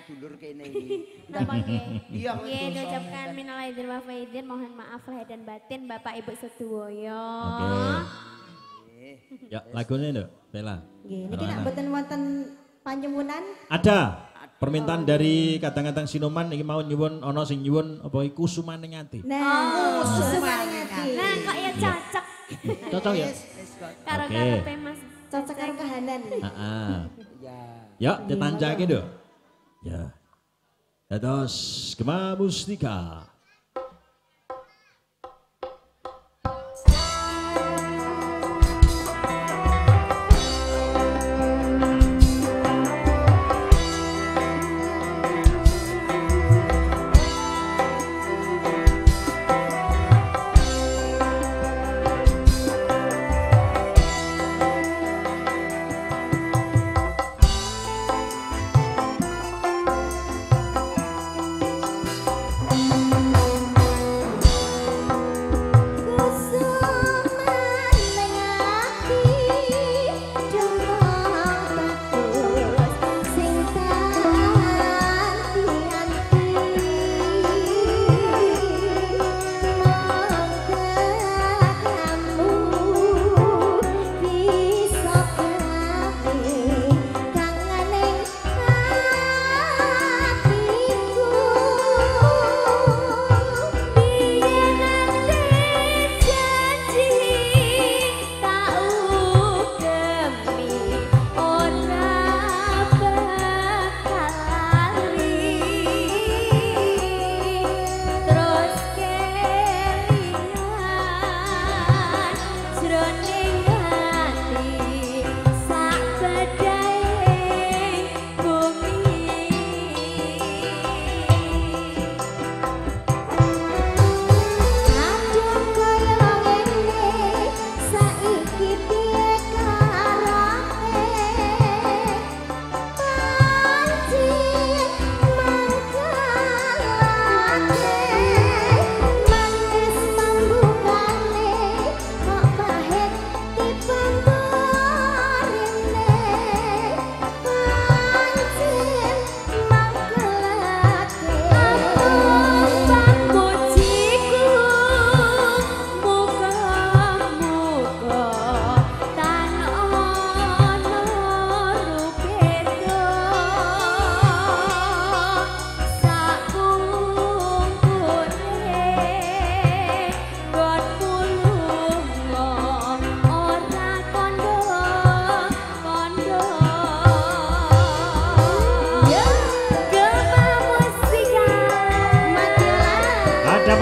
dulur kene iki. Napa nggih? Iya, Nggih, diucapkan minal aidin wal faizin, mohon maaf lahir dan batin Bapak Ibu sedoyo. Oke. Ya, lagunya lho, Bella. Nggih, niki nak mboten wonten panyuwunan? Ada permintaan dari kadang-kadang Sinoman iki mau nyuwun ana sing nyuwun apa iku kusumane ngati. Nah, kusumane ngati. Nah, kok ya cocok. Cocok ya? Karo Oke. karepe Mas. Cocok karo kahanan. Heeh. Ya. Ya, ditancake lho. Ya. Dados Gema Mustika.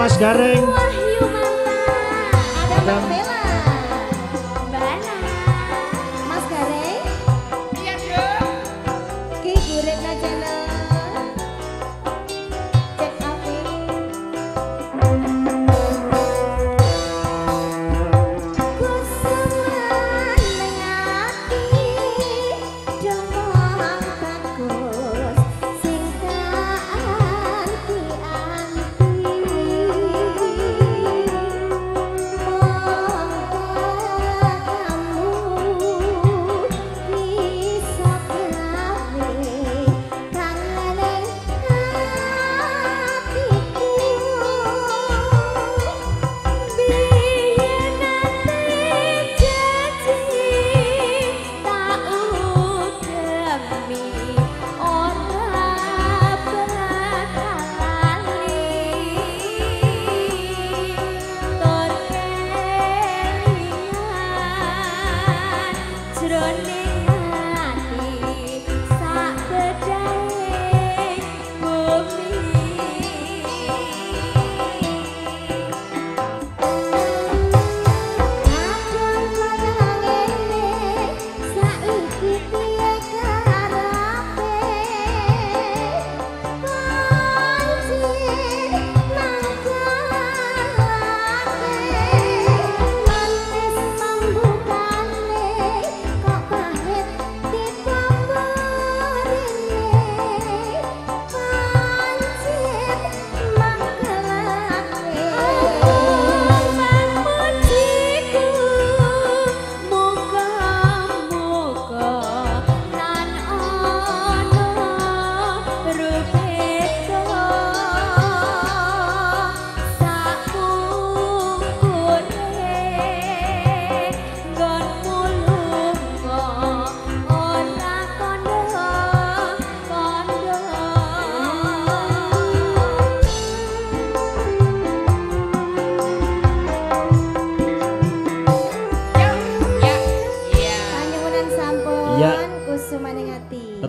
Mas Gareng. Wahyu Mata. Ada Mbak Bella. Mbak Ana. Mas Gareng. Iya, Dok. Ki Guritna Channel. Cek Afi. Kusuman nengati domong bagus sing anti-anti.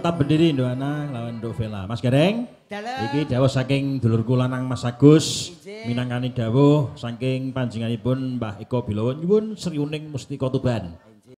tetap berdiri Nduk Ana lawan Nduk Vela. Mas Gareng. Dalem. Iki dawuh saking dulurku lanang Mas Agus. Ijin. Minangkani dawuh saking panjenenganipun Mbah Eko Bilowo nyuwun sriuning Mustika Tuban.